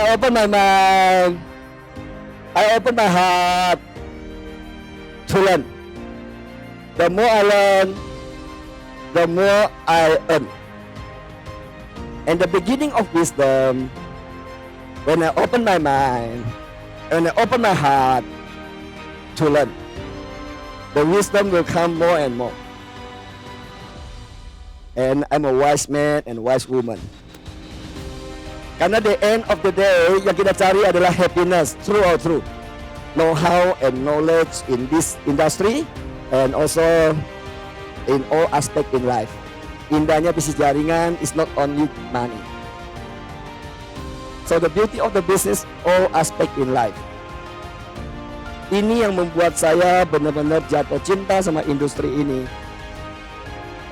I open my mind. I open my heart to learn. The more I learn, the more I earn. And the beginning of wisdom, when I open my mind, when I open my heart to learn, the wisdom will come more and more. And I'm a wise man and wise woman. Karena the end of the day yang kita cari adalah happiness throughout. Know-how and knowledge in this industry and also in all aspect in life. Indahnya bisnis jaringan is not only money. So the beauty of the business, all aspect in life. Ini yang membuat saya benar-benar jatuh cinta sama industri ini.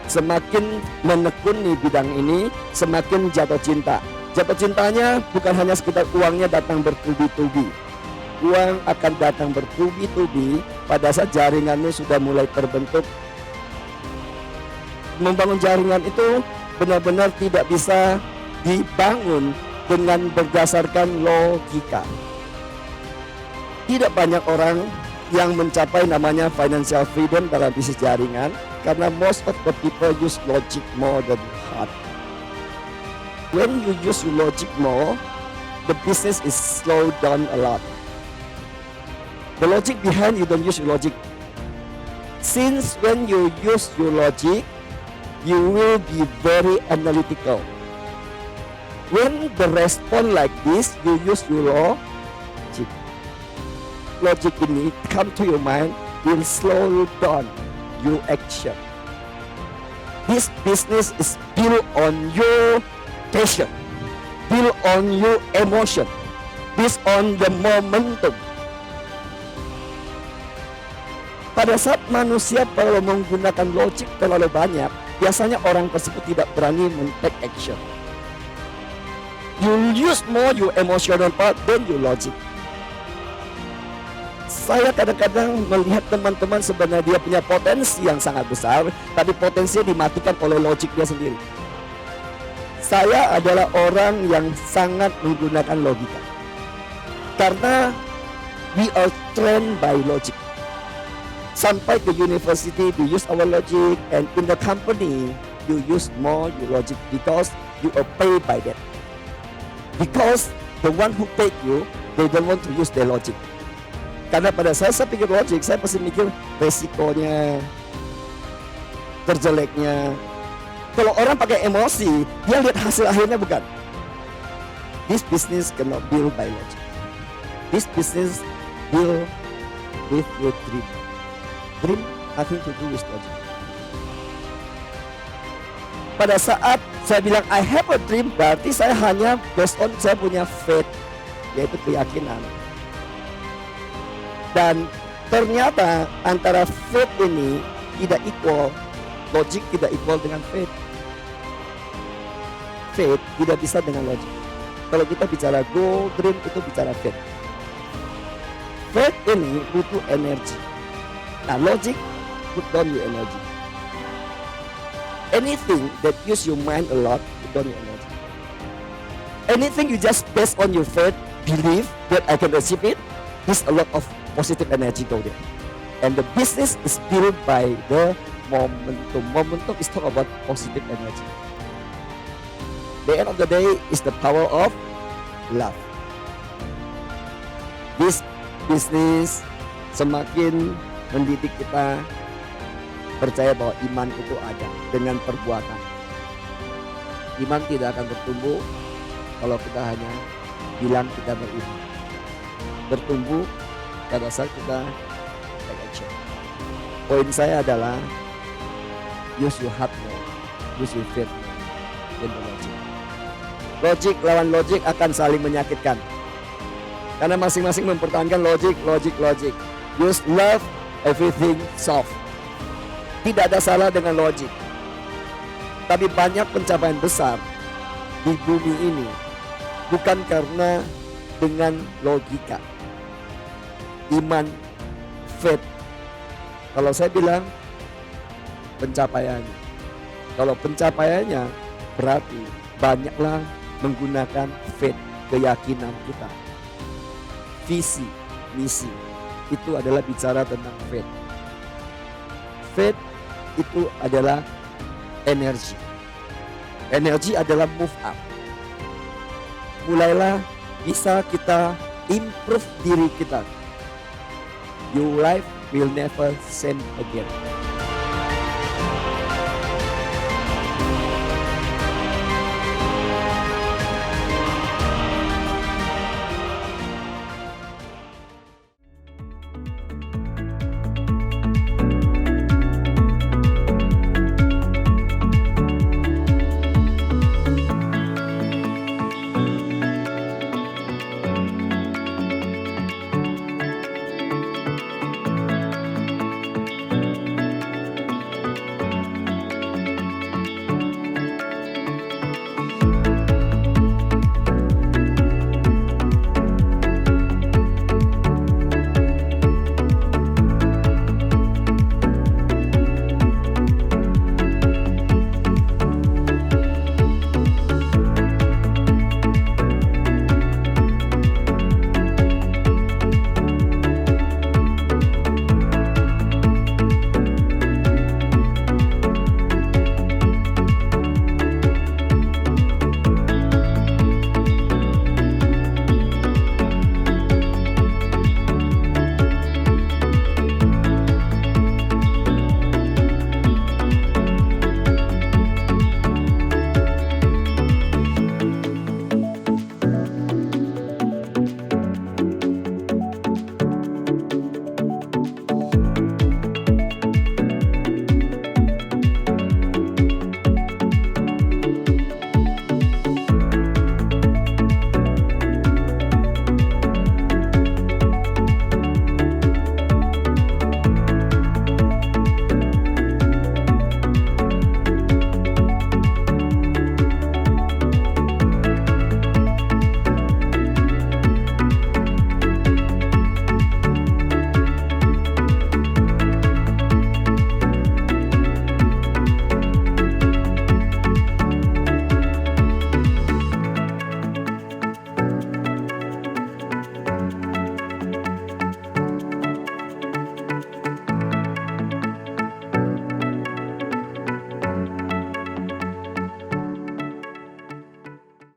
Semakin menekuni bidang ini, semakin jatuh cinta. Jatuh cintanya bukan hanya sekedar uangnya datang bertubi-tubi. Uang akan datang bertubi-tubi pada saat jaringannya sudah mulai terbentuk. Membangun jaringan itu benar-benar tidak bisa dibangun dengan berdasarkan logika. Tidak banyak orang yang mencapai namanya financial freedom dalam bisnis jaringan karena most of the people use logic more than heart. When you use logic more, the business is slowed down a lot. The logic behind you don't use your logic. Since when you use your logic, you will be very analytical. When the response like this, you use your logic. Logic ini come to your mind will slow down your action. This business is built on your passion, built on your emotion, based on the momentum. Pada saat manusia kalau menggunakan logik terlalu banyak, biasanya orang tersebut tidak berani men-take action. You use more your emotional part than your logic. Saya kadang-kadang melihat teman-teman sebenarnya dia punya potensi yang sangat besar, tapi potensinya dimatikan oleh logik dia sendiri. Saya adalah orang yang sangat menggunakan logika. Karena we are trained by logic. Sampai ke university, we use our logic, and in the company, you use more your logic because you are paid by that. Because the one who paid you, they don't want to use their logic. Karena pada saya pikir logic, saya pasti mikir resikonya, terjeleknya. Kalau orang pakai emosi, dia lihat hasil akhirnya bukan. This business cannot build by logic. This business build with your dream. Dream nothing to do with logic. Pada saat saya bilang I have a dream, berarti saya hanya based on saya punya faith, yaitu keyakinan. Dan ternyata antara faith ini tidak equal, logic tidak equal dengan faith. Faith tidak bisa dengan logic. Kalau kita bicara goal, dream itu bicara faith. Faith ini butuh energi. Nah, logic put down your energy. Anything that use your mind a lot, put down your energy. Anything you just based on your faith, believe that I can achieve it, there's a lot of positive energy go there. And the business is built by the momentum. Momentum is talk about positive energy. The end of the day is the power of love. This business semakin mendidik kita percaya bahwa iman itu ada dengan perbuatan. Iman tidak akan bertumbuh kalau kita hanya bilang kita beriman. Bertumbuh pada saat kita take action. Poin saya adalah use your heart more, use your faith more than the logic. Logic lawan logic akan saling menyakitkan. Karena masing-masing mempertahankan logic. Use love, everything soft. Tidak ada salah dengan logik. Tapi banyak pencapaian besar di bumi ini bukan karena dengan logika, iman, faith. Kalau saya bilang pencapaian, kalau pencapaiannya berarti banyaklah menggunakan faith. keyakinan kita, visi, misi. Itu adalah bicara tentang faith. Faith itu adalah energi. Energi adalah move up. Mulailah bisa kita improve diri kita. Your life will never same again.